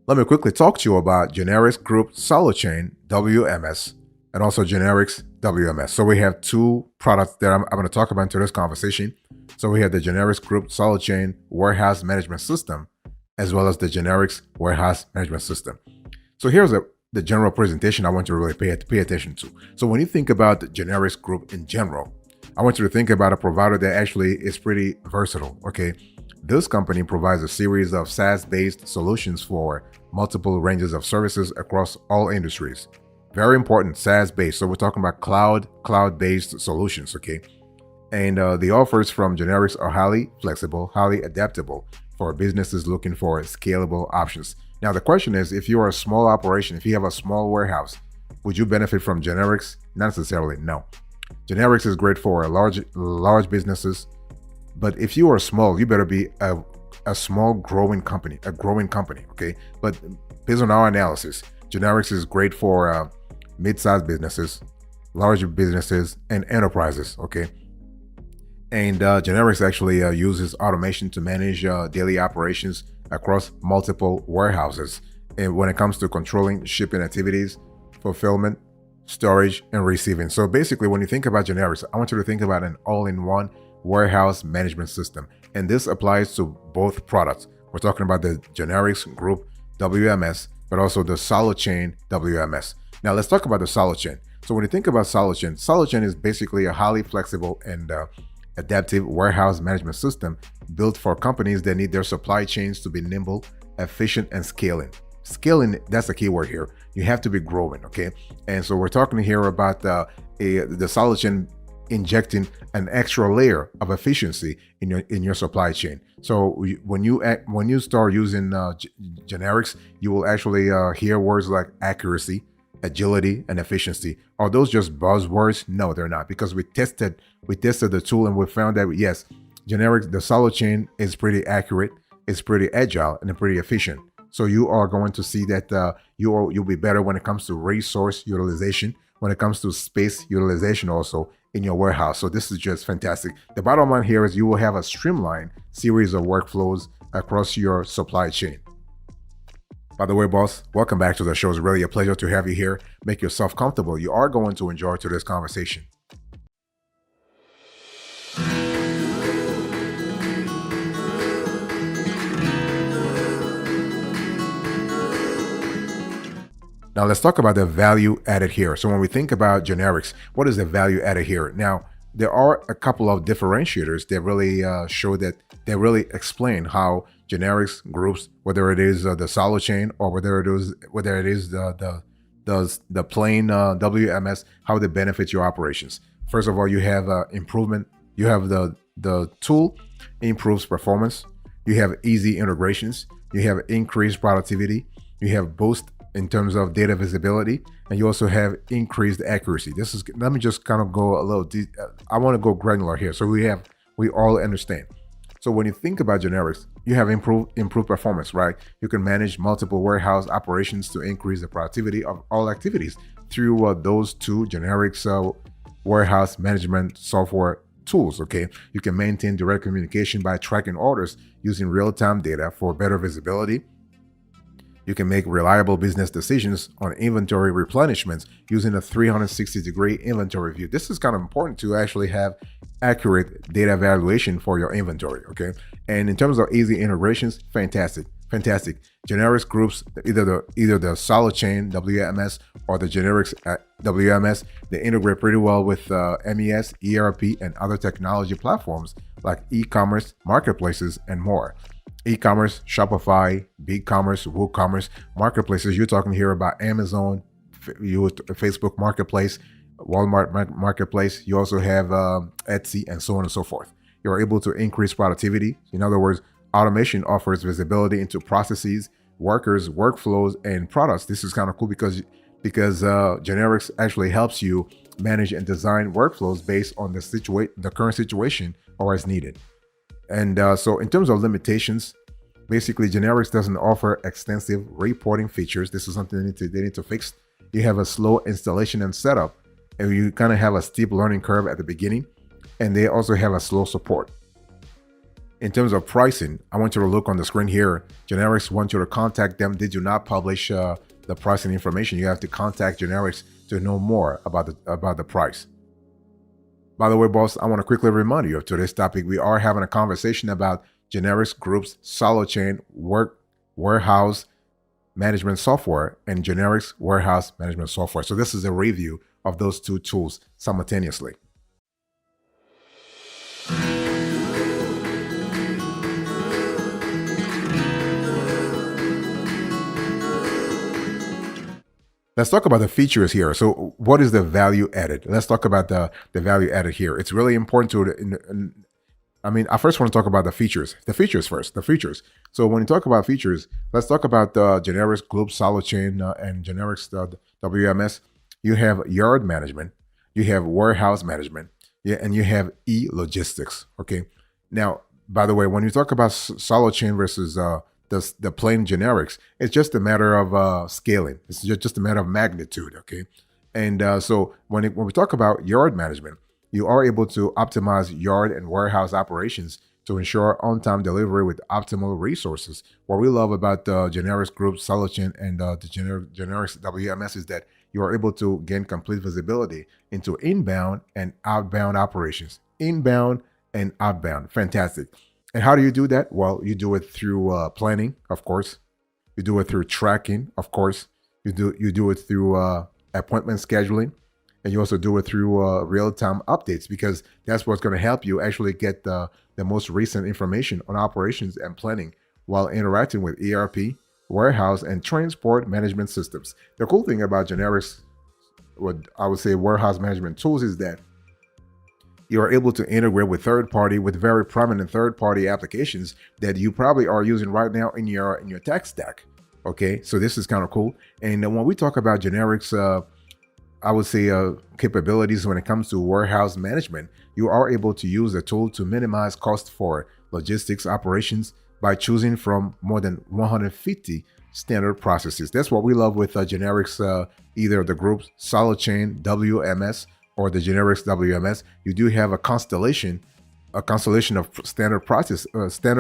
Let me quickly talk to you about Generix Group Solochain WMS and also Generix WMS. So we have two products that I'm going to talk about in today's conversation. So we have the Generix Group Solochain Warehouse Management System, as well as the Generix Warehouse Management System. So here's the general presentation I want you to really pay attention to. So when you think about the Generix Group in general, I want you to think about a provider that actually is pretty versatile, okay? This company provides a series of SaaS-based solutions for multiple ranges of services across all industries. Very important, SaaS-based. So we're talking about cloud-based solutions, okay? And the offers from Generix are highly flexible, highly adaptable for businesses looking for scalable options. Now, the question is, if you are a small operation, if you have a small warehouse, would you benefit from Generix? Not necessarily, no. Generix is great for large businesses, but if you are small, you better be a small growing company, okay? But based on our analysis, Generix is great for mid-sized businesses, larger businesses, and enterprises, okay? And Generix actually uses automation to manage daily operations across multiple warehouses. And when it comes to controlling shipping activities, fulfillment, storage, and receiving. So basically, when you think about Generix, I want you to think about an all-in-one warehouse management system. And this applies to both products. We're talking about the Generix Group WMS, but also the Solochain WMS. Now let's talk about the Solochain. So when you think about Solochain is basically a highly flexible and adaptive warehouse management system built for companies that need their supply chains to be nimble, efficient, and scaling. Scaling, that's the key word here. You have to be growing, okay? And so we're talking here about the Solochain injecting an extra layer of efficiency in your supply chain. So when you start using Generix, you will actually hear words like accuracy, agility, and efficiency. Are those just buzzwords? No, they're not, because we tested the tool and we found that yes, Generix, the Solochain is pretty accurate, it's pretty agile, and pretty efficient. So you are going to see that you'll be better when it comes to resource utilization, when it comes to space utilization also in your warehouse. So this is just fantastic. The bottom line here is you will have a streamlined series of workflows across your supply chain. By the way, boss, welcome back to the show. It's really a pleasure to have you here. Make yourself comfortable. You are going to enjoy today's conversation. Now let's talk about the value added here. So when we think about Generix, what is the value added here? Now, there are a couple of differentiators that really really explain how Generix groups, whether it is the Solochain or whether it is the plain WMS, how they benefit your operations. First of all, you have improvement. You have the tool improves performance. You have easy integrations. You have increased productivity. You have boost in terms of data visibility, and you also have increased accuracy. Let me just kind of go a little deep. I want to go granular here, so we all understand. So when you think about Generix, you have improved performance, right? You can manage multiple warehouse operations to increase the productivity of all activities through those two Generix warehouse management software tools, okay? You can maintain direct communication by tracking orders using real-time data for better visibility. You can make reliable business decisions on inventory replenishments using a 360-degree inventory view. This is kind of important to actually have accurate data evaluation for your inventory, okay? And in terms of easy integrations, fantastic. Generix groups, either the Solochain WMS or the Generix WMS, they integrate pretty well with MES, ERP, and other technology platforms like e-commerce, marketplaces, and more. E-commerce, Shopify, BigCommerce, WooCommerce, marketplaces. You're talking here about Amazon, Facebook Marketplace, Walmart Marketplace. You also have Etsy, and so on and so forth. You're able to increase productivity. In other words, automation offers visibility into processes, workers, workflows, and products. This is kind of cool because Generix actually helps you manage and design workflows based on the current situation or as needed. And so in terms of limitations, basically Generix doesn't offer extensive reporting features. This is something they need to fix. You have a slow installation and setup, and you kind of have a steep learning curve at the beginning, and they also have a slow support. In terms of pricing, I want you to look on the screen here. Generix wants you to contact them. They do not publish the pricing information. You have to contact Generix to know more about the price. By the way, boss, I want to quickly remind you of today's topic. We are having a conversation about Generix Group's Solochain warehouse management software and Generix warehouse management software. So this is a review of those two tools simultaneously. Let's talk about the features here. So what is the value added? Let's talk about the value added here. It's really important to, I first want to talk about the features. The features first, the features. So when you talk about features, let's talk about the Generix Group Solochain and Generix WMS. You have yard management, you have warehouse management, and you have e-logistics, okay? Now, by the way, when you talk about Solochain versus the plain Generix, it's just a matter of scaling. It's just a matter of magnitude, okay? And so when we talk about yard management, you are able to optimize yard and warehouse operations to ensure on-time delivery with optimal resources. What we love about the Generix Group Solochain and the Generix WMS is that you are able to gain complete visibility into inbound and outbound operations. Inbound and outbound, fantastic. And how do you do that? Well, you do it through planning, of course. You do it through tracking, of course. You do it through appointment scheduling, and you also do it through real-time updates, because that's what's going to help you actually get the most recent information on operations and planning while interacting with ERP, warehouse, and transport management systems. The cool thing about Generix, what I would say warehouse management tools, is that you are able to integrate with with very prominent third-party applications that you probably are using right now in your tech stack. Okay, so this is kind of cool. And when we talk about Generix, I would say capabilities when it comes to warehouse management, you are able to use the tool to minimize cost for logistics operations by choosing from more than 150 standard processes. That's what we love with Generix, either the group Solochain WMS or the Generix WMS. You do have a constellation of standard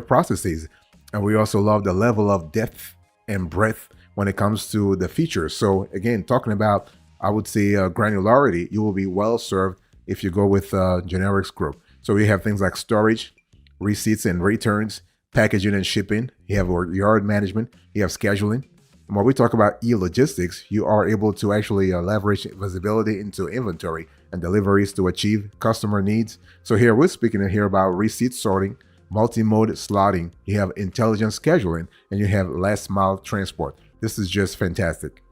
processes, and we also love the level of depth and breadth when it comes to the features. So again, talking about, I would say, granularity, you will be well served if you go with Generix Group. So we have things like storage, receipts and returns, packaging and shipping. You have yard management. You have scheduling. And when we talk about e-logistics, you are able to actually leverage visibility into inventory and deliveries to achieve customer needs. So here we're speaking here about receipt sorting, multi-mode slotting, you have intelligent scheduling, and you have last mile transport. This is just fantastic.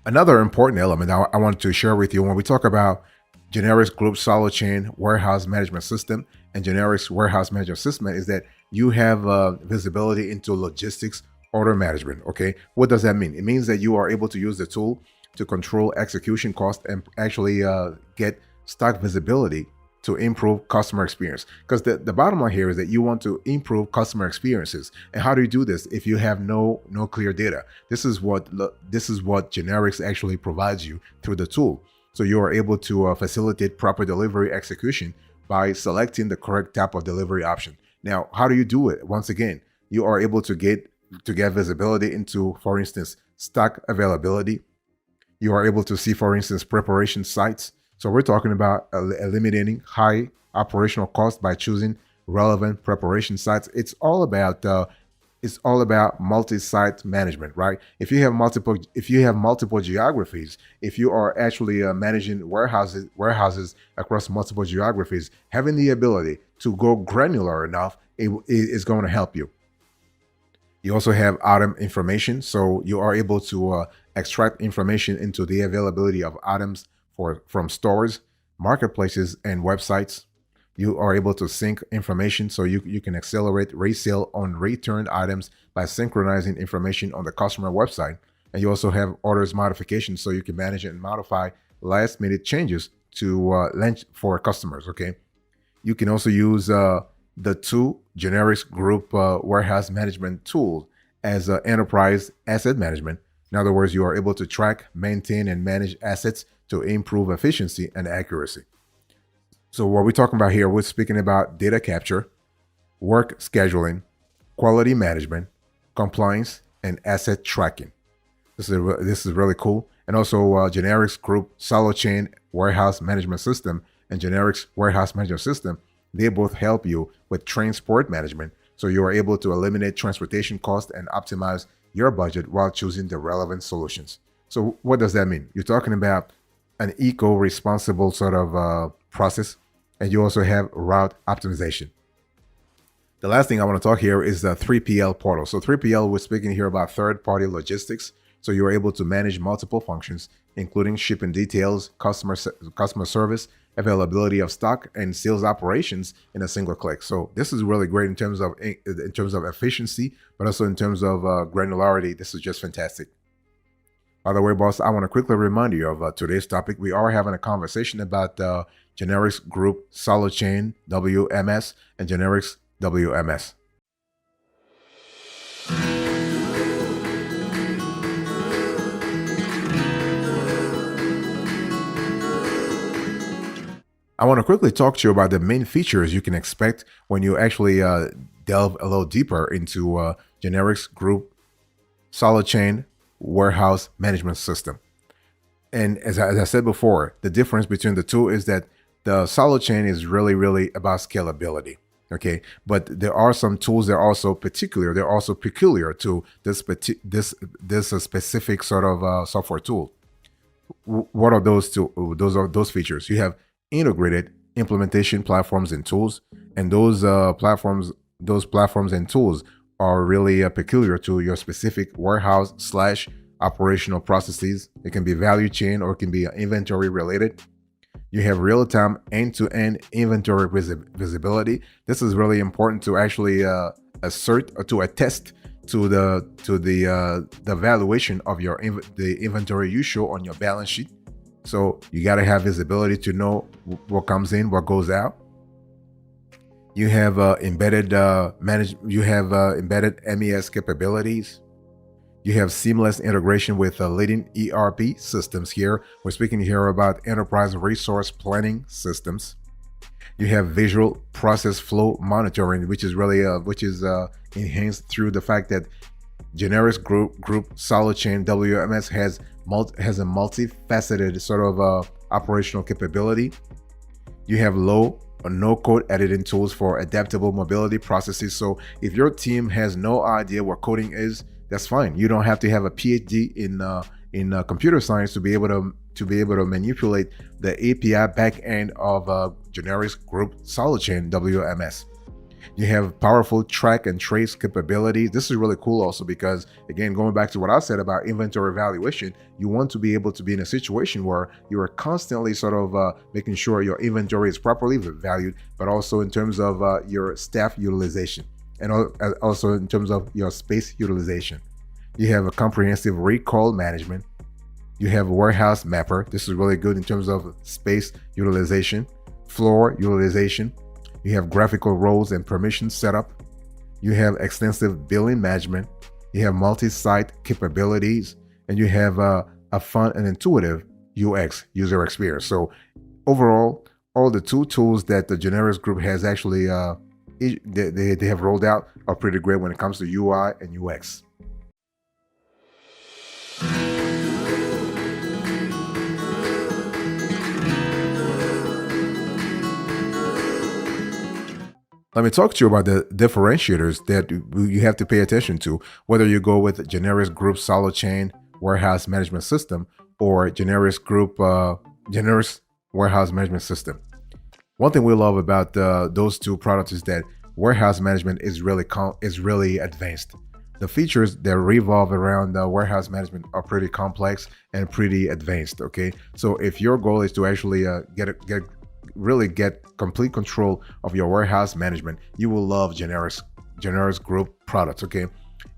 Another important element I wanted to share with you when we talk about Generix Group Solochain Warehouse Management System and Generix Warehouse Management System is that you have visibility into logistics order management. Okay, what does that mean? It means that you are able to use the tool to control execution cost and actually get stock visibility to improve customer experience. Because the bottom line here is that you want to improve customer experiences. And how do you do this if you have no clear data? This is what Generix actually provides you through the tool. So you are able to facilitate proper delivery execution by selecting the correct type of delivery option. Now, how do you do it? Once again, you are able to get visibility into, for instance, stock availability. You are able to see, for instance, preparation sites. So we're talking about eliminating high operational costs by choosing relevant preparation sites. It's all about multi-site management, right? If you have multiple geographies, if you are actually managing warehouses across multiple geographies, having the ability to go granular enough is going to help you. You also have item information, so you are able to extract information into the availability of items from stores, marketplaces, and websites. You are able to sync information, so you can accelerate resale on returned items by synchronizing information on the customer website. And you also have orders modifications, so you can manage and modify last minute changes to launch for customers. Okay, you can also use the two Generix Group warehouse management tools as enterprise asset management. In other words, you are able to track, maintain, and manage assets to improve efficiency and accuracy. So what we're talking about here, we're speaking about data capture, work scheduling, quality management, compliance, and asset tracking. This is really cool. And also Generix Group Solochain Warehouse Management System and Generix Warehouse Management System, they both help you with transport management. So you are able to eliminate transportation costs and optimize your budget while choosing the relevant solutions. So what does that mean? You're talking about an eco-responsible sort of process, and you also have route optimization. The last thing I want to talk here is the 3PL portal. So 3PL, we're speaking here about third-party logistics. So you're able to manage multiple functions, including shipping details, customer service, availability of stock, and sales operations in a single click. So this is really great in terms of efficiency, but also in terms of granularity. This is just fantastic. By the way, boss, I want to quickly remind you of today's topic. We are having a conversation about Generix Group Solochain WMS and Generix WMS. I want to quickly talk to you about the main features you can expect when you actually delve a little deeper into Generix Group Solochain Warehouse Management System. And as I said before, the difference between the two is that the Solochain is really about scalability. Okay, but there are some tools that are also particular. They're also peculiar to this specific sort of software tool. What are those two? Those are those features. You have integrated implementation platforms and tools, and those platforms and tools are really peculiar to your specific warehouse / operational processes. It can be value chain or it can be inventory related. You have real-time end-to-end inventory visibility. This is really important to actually assert or to attest to the valuation of the inventory you show on your balance sheet. So you got to have visibility to know what comes in, what goes out. You have embedded MES capabilities. You have seamless integration with leading ERP systems here. We're speaking here about enterprise resource planning systems. You have visual process flow monitoring, which is really enhanced through the fact that Generix Group Solochain WMS has a multifaceted sort of operational capability. You have low or no code editing tools for adaptable mobility processes. So if your team has no idea what coding is, that's fine. You don't have to have a PhD in computer science to be able to manipulate the API backend of Generix Group Solochain WMS. You have powerful track and trace capabilities. This is really cool also because, again, going back to what I said about inventory valuation, you want to be able to be in a situation where you are constantly sort of making sure your inventory is properly valued, but also in terms of your staff utilization and also in terms of your space utilization. You have a comprehensive recall management. You have a warehouse mapper. This is really good in terms of space utilization, floor utilization. You have graphical roles and permission setup. You have extensive billing management. You have multi-site capabilities, and you have a fun and intuitive UX, user experience. So overall, all the two tools that the Generix Group has actually they have rolled out are pretty great when it comes to UI and UX. Let me talk to you about the differentiators that you have to pay attention to, whether you go with Generix Group Solochain Warehouse Management System or Generix Group Generix Warehouse Management System. One thing we love about those two products is that warehouse management is really advanced. The features that revolve around warehouse management are pretty complex and pretty advanced. Okay, so if your goal is to actually get complete control of your warehouse management, you will love Generix Group products. Okay,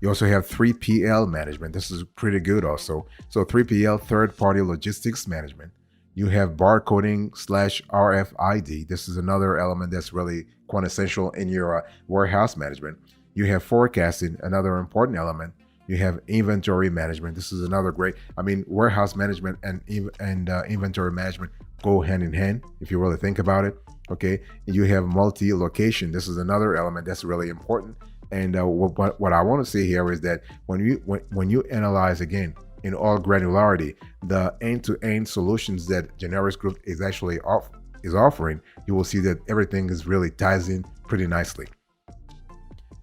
you also have 3PL management. This is pretty good also. So 3PL, third-party logistics management. You have barcoding / RFID. This is another element that's really quintessential in your warehouse management. You have forecasting, another important element. You have inventory management. This is another great. I mean, warehouse management and inventory management go hand in hand if you really think about it. Okay, you have multi-location. This is another element that's really important. And what I want to say here is that when you analyze again in all granularity the end-to-end solutions that Generix Group is actually offering, you will see that everything is really ties in pretty nicely.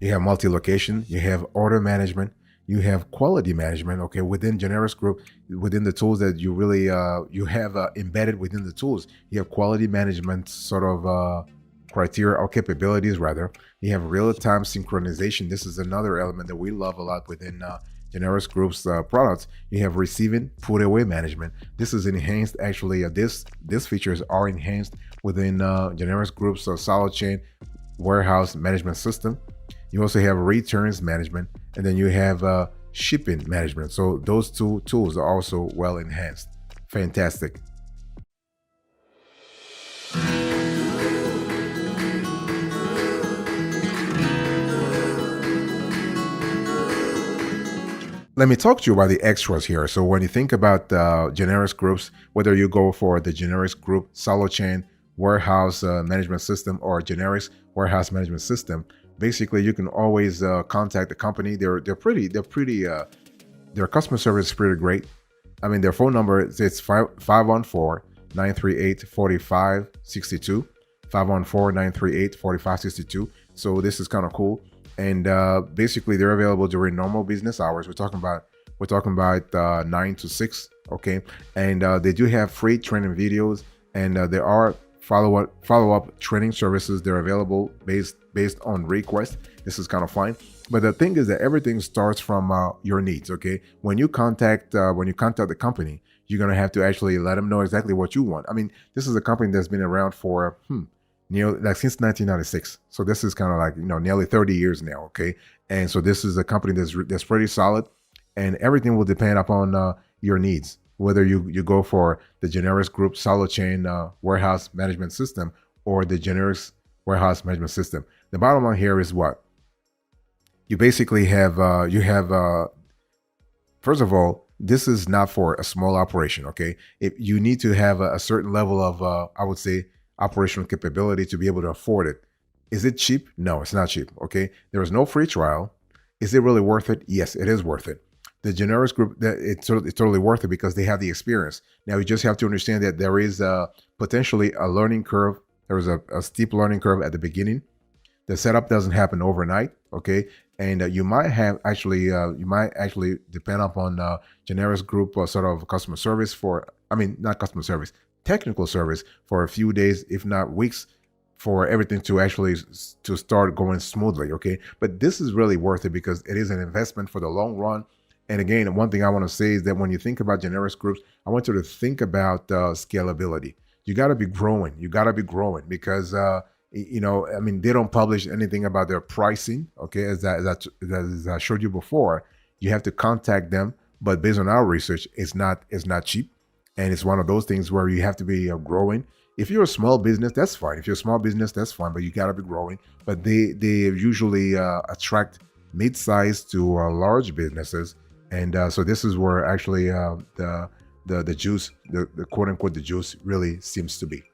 You have multi-location, you have order management, you have quality management. Okay, within Generix Group, within the tools that you really you have embedded within the tools, you have quality management sort of criteria or capabilities rather. You have real-time synchronization. This is another element that we love a lot within Generix Group's products. You have receiving put away management. This is enhanced actually. These features are enhanced within Generix Group's Solochain warehouse management system. You also have returns management, and then you have shipping management. So those two tools are also well enhanced. Fantastic. Let me talk to you about the extras here. So when you think about Generix Groups, whether you go for the Generix Group Solochain warehouse management system or Generix warehouse management system, basically you can always contact the company. Their customer service is pretty great. I mean, their phone number it's 514-938-4562, 514-938-4562. So this is kind of cool. And basically they're available during normal business hours. We're talking about 9 to 6. Okay, and they do have free training videos, and there are follow-up training services. They're available based on request. This is kind of fine. But the thing is that everything starts from your needs. Okay, when you contact the company, you're gonna have to actually let them know exactly what you want. I mean, this is a company that's been around for nearly like since 1996. So this is kind of like nearly 30 years now. Okay, and so this is a company that's pretty solid, and everything will depend upon your needs. Whether you go for the Generix Group Solochain warehouse management system or the Generix warehouse management system. The bottom line here is what you basically have. First of all, this is not for a small operation. Okay, if you need to have a certain level of I would say operational capability to be able to afford it. Is it cheap? No, it's not cheap. Okay, there is no free trial. Is it really worth it? Yes, it is worth it. The Generix Group, it's totally worth it because they have the experience. Now you just have to understand that there is potentially a learning curve. There is a steep learning curve at the beginning. The setup doesn't happen overnight. Okay, and you might actually depend upon Generix Group sort of customer service for. I mean, not customer service. Technical service for a few days, if not weeks, for everything to actually to start going smoothly. Okay, but this is really worth it because it is an investment for the long run. And again, one thing I want to say is that when you think about Generix Groups, I want you to think about scalability. You got to be growing. You got to be growing because I mean, they don't publish anything about their pricing. Okay, as I showed you before, you have to contact them. But based on our research, it's not cheap. And it's one of those things where you have to be growing. If you're a small business, that's fine. If you're a small business, that's fine, but you got to be growing. But they usually attract mid-sized to large businesses. And so this is where actually the juice, the quote unquote, the juice really seems to be.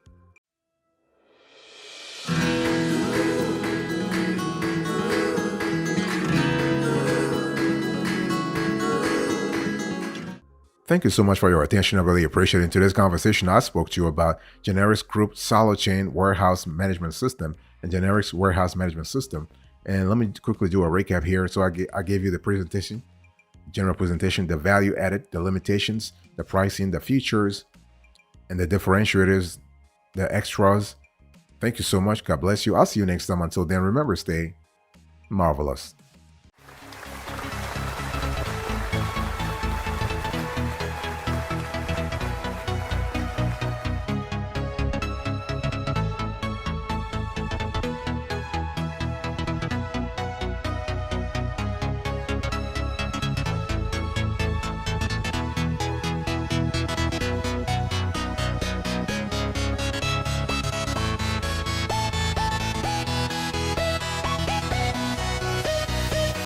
Thank you so much for your attention. I really appreciate it. In today's conversation, I spoke to you about Generix Group Solochain warehouse management system and Generix warehouse management system. And let me quickly do a recap here. So I gave you the presentation, general presentation, the value added, the limitations, the pricing, the features, and the differentiators, the extras. Thank you so much. God bless you. I'll see you next time. Until then, remember, stay marvelous.